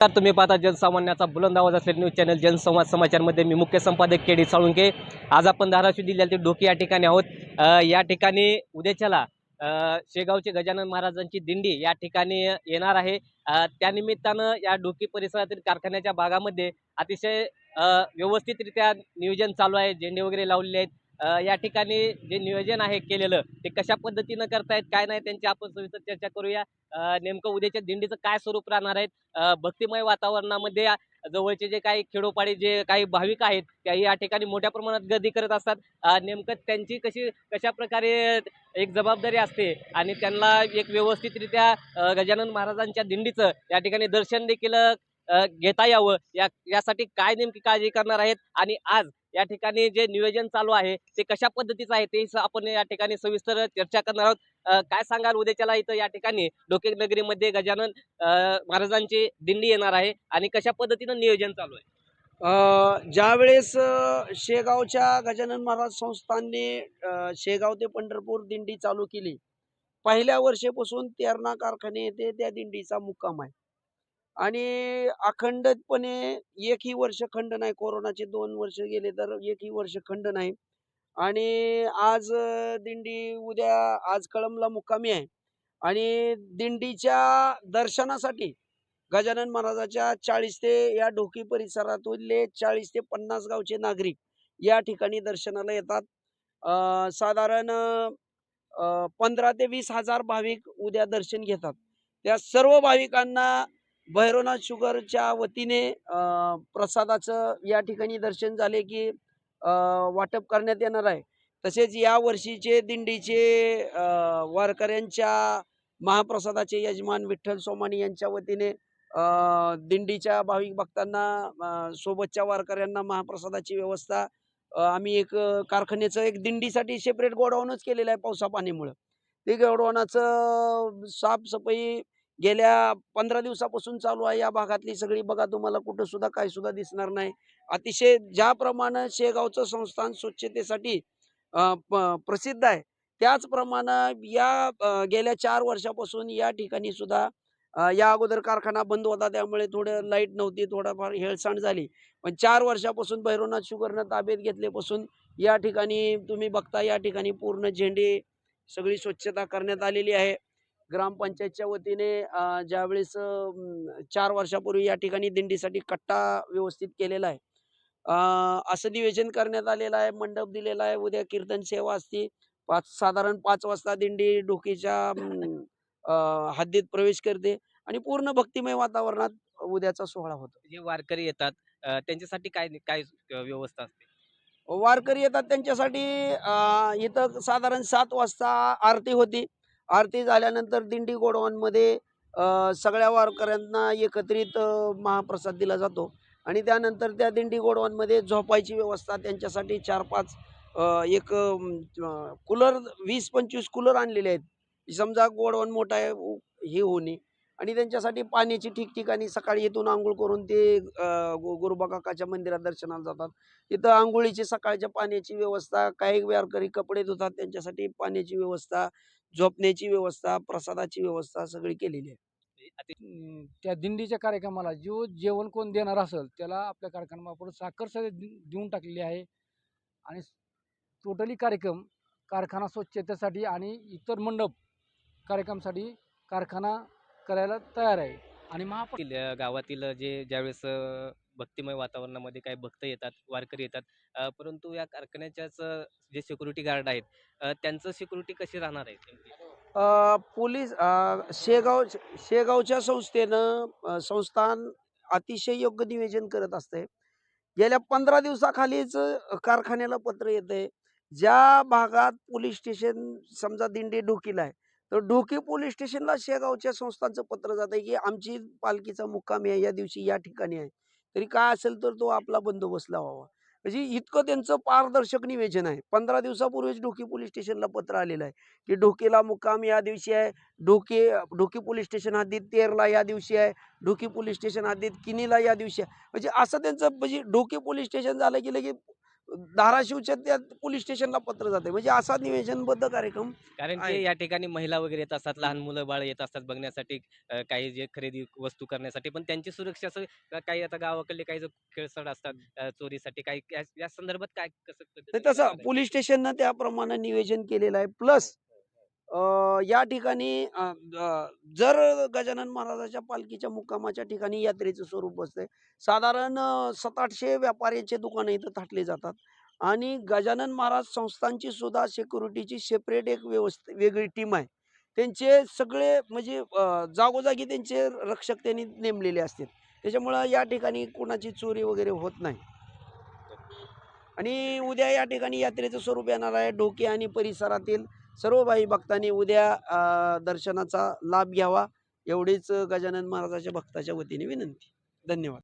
तर तुम्ही पाहता जनसामान्याचा बुलंद आवाज असलेला न्यूज चॅनल जनसंवाद समाचारमध्ये मी मुख्य संपादक के डी साळुंके. आज आपण धाराशिव जिल्ह्यातील डोकी या ठिकाणी आहोत. या ठिकाणी उद्याच्याला शेगावचे गजानन महाराजांची दिंडी या ठिकाणी येणार आहे. त्यानिमित्तानं या डोकी परिसरातील कारखान्याच्या भागामध्ये अतिशय व्यवस्थितरित्या नियोजन चालू आहे. झेंडे वगैरे लावलेले आहेत. या ठिकाणी जे नियोजन आहे केलेलं ते कशा पद्धतीनं करतायत काय नाही त्यांची आपण सविस्तर चर्चा करूया. नेमकं उद्याच्या दिंडीचं काय स्वरूप राहणार आहे, भक्तिमय वातावरणामध्ये जवळचे जे काही खेडोपाडी जे काही भाविक आहेत त्याही या ठिकाणी मोठ्या प्रमाणात गर्दी करत असतात. नेमकं त्यांची कशा प्रकारे एक जबाबदारी असते आणि त्यांना एक व्यवस्थितरित्या गजानन महाराजांच्या दिंडीचं या ठिकाणी दर्शन देखील घेता यावं यासाठी काय नेमकी काळजी करणार आहेत आणि आज या ठिकाणी जे नियोजन चालू आहे ते कशा पद्धतीचं आहे ते आपण या ठिकाणी सविस्तर चर्चा करणार आहोत. काय सांगाल उद्याच्याला इथं या ठिकाणी डोके नगरीमध्ये गजानन महाराजांची दिंडी येणार आहे आणि कशा पद्धतीनं नियोजन चालू आहे? ज्यावेळेस शेगावच्या गजानन महाराज संस्थानने शेगाव ते पंढरपूर दिंडी चालू केली, पहिल्या वर्षापासून तेरणा कारखाने येथे त्या दिंडीचा मुक्काम आहे आणि अखंडितपणे एकही वर्ष खंड नाही. कोरोनाचे 2 वर्ष गेले तर एकही वर्ष खंड नाही. आणि आज दिंडी उद्या आज कळंबला मुक्कामी आहे आणि दिंडीच्या दर्शनासाठी गजानन महाराजाच्या 40 ते या ढोकी परिसरातले 40 ते 50 गावचे नागरिक या ठिकाणी दर्शनाला येतात. साधारण 15 ते 20 हजार भाविक उद्या दर्शन घेतात. त्या सर्व भाविकांना भैरवनाथ शुगरच्या वतीने प्रसादाचं या ठिकाणी दर्शन झाले की वाटप करण्यात येणार आहे. तसेच या वर्षीचे दिंडीचे वारकऱ्यांच्या महाप्रसादाचे यजमान विठ्ठल सोमानी यांच्या वतीने दिंडीच्या भाविक भक्तांना सोबतच्या वारकऱ्यांना महाप्रसादाची व्यवस्था आम्ही एक कारखान्याचं एक दिंडीसाठी सेपरेट गोडाऊनच केलेलं आहे पावसा पाण्यामुळं. ते गोडाऊनाचं साफसफाई गेल्या 15 दिवसापासून चालू आहे. या भागातली सगळी बघा, तुम्हाला कुठं सुद्धा काही सुद्धा दिसणार नाही. अतिशय ज्याप्रमाणे शेगावचं संस्थान स्वच्छतेसाठी प्रसिद्ध आहे, त्याचप्रमाणे गेल्या 4 वर्षापासून या ठिकाणी सुद्धा या अगोदर कारखाना बंद होता, त्यामुळे थोडं लाईट नव्हती, थोडाफार हेळसांड झाली. पण 4 वर्षापासून भैरवनाथ शुगरनं ताब्यात घेतल्यापासून या ठिकाणी तुम्ही बघता, या ठिकाणी पूर्ण झेंडे सगळी स्वच्छता करण्यात आलेली आहे. ग्रामपंचायतच्या वतीने ज्यावेळेस 4 वर्षापूर्वी या ठिकाणी दिंडीसाठी कट्टा व्यवस्थित केलेला आहे. असं नियोजन करण्यात आलेलं आहे. मंडप दिलेला आहे. उद्या कीर्तन सेवा असते. साधारण 5 वाजता दिंडी डोकीच्या हद्दीत प्रवेश करते आणि पूर्ण भक्तिमय वातावरणात उद्याचा सोहळा होतो. जे वारकरी येतात त्यांच्यासाठी काय काय व्यवस्था असते? वारकरी येतात त्यांच्यासाठी इथं साधारण 7 वाजता आरती होती. आरती झाल्यानंतर दिंडी गोडाऊनमध्ये सगळ्या वारकऱ्यांना एकत्रित महाप्रसाद दिला जातो आणि त्यानंतर त्या दिंडी गोडाऊनमध्ये झोपायची व्यवस्था त्यांच्यासाठी 4-5 एक कूलर 20-25 कूलर आणलेले आहेत. समजा गोडाऊन मोठा आहे हे होणे आणि त्यांच्यासाठी पाण्याची ठिकठिकाणी सकाळी इथून अंघोळ करून ते गुरुबा काकाच्या मंदिरात दर्शनाला जातात. तिथं अंघोळीची सकाळच्या पाण्याची व्यवस्था, काही वारकरी कपडे धुतात त्यांच्यासाठी पाण्याची व्यवस्था, झोपण्याची व्यवस्था, प्रसादाची व्यवस्था सगळी केलेली आहे. त्या दिंडीच्या कार्यक्रमाला जो जेवण कोण देणार असेल त्याला आपल्या कारखान्यामार्फत साखर सगळे देऊन टाकलेली आहे आणि टोटली कारखाना स्वच्छतेसाठी आणि इतर मंडप कार्यक्रमासाठी कारखाना करायला तयार आहे. आणि गावातील जे ज्यावेळेस भक्तिमय वातावरणामध्ये काही भक्त येतात, वारकरी येतात, परंतु या कारखान्याच्याच जे सिक्युरिटी गार्ड आहेत त्यांचं सिक्युरिटी कशी राहणार आहे नेमकी? पोलीस शेगावच्या संस्थेनं संस्थान अतिशय योग्य नियोजन करत असते. गेल्या 15 दिवसाखालीच कारखान्याला पत्र येतंय. ज्या भागात पोलीस स्टेशन समजा दिंडी ढोकीला आहे, तर ढोकी पोलीस स्टेशनला शेगावच्या संस्थांचं पत्र जातंय की आमची पालखीचा मुक्काम या दिवशी या ठिकाणी आहे. तरी काय असेल तर तो आपला बंदोबस्त लावावा. म्हणजे इतकं त्यांचं पारदर्शक नियोजन आहे. 15 दिवसापूर्वीच ढोकी पोलीस स्टेशनला पत्र आलेलं आहे की ढोकीला मुक्काम या दिवशी आहे. ढोकी पोलीस स्टेशन हद्दीत तेरला या दिवशी आहे. ढोकी पोलीस स्टेशन हद्दीत किनीला या दिवशी आहे. म्हणजे असं त्यांचं म्हणजे ढोकी पोलीस स्टेशन झालं की लगे धाराशिवच्या त्या पोलीस स्टेशनला पत्र जाते, म्हणजे असा नियोजनबद्ध कार्यक्रम कारण आहे. की या ठिकाणी महिला वगैरे येत असतात, लहान मुलं बाळ येत असतात बघण्यासाठी, काही जे खरेदी वस्तू करण्यासाठी, पण त्यांची सुरक्षा काही आता गावाकडले काही जो खेळसड असतात, चोरीसाठी काही या संदर्भात काय कसं तर पद्धतीने तसं काम आहे? पोलीस स्टेशननं त्याप्रमाणे नियोजन केलेलं आहे. प्लस या ठिकाणी जर गजानन महाराजाच्या पालखीच्या मुक्कामाच्या ठिकाणी यात्रेचं स्वरूप बसतंय. साधारण 700-800 व्यापाऱ्यांचे दुकानं इथं थाटली जातात आणि गजानन महाराज संस्थानची सुद्धा सिक्युरिटीची सेपरेट एक वेगळी टीम आहे. त्यांचे सगळे म्हणजे जागोजागी त्यांचे रक्षक त्यांनी नेमलेले असतात. त्याच्यामुळं या ठिकाणी कुणाची चोरी वगैरे होत नाही. आणि उद्या या ठिकाणी यात्रेचं स्वरूप येणार आहे. ढोकी आणि परिसरातील सर्व भाई भक्तांनी उद्या दर्शनाचा लाभ घ्यावा, एवढीच गजानन महाराजाच्या भक्ताच्या वतीने विनंती. धन्यवाद.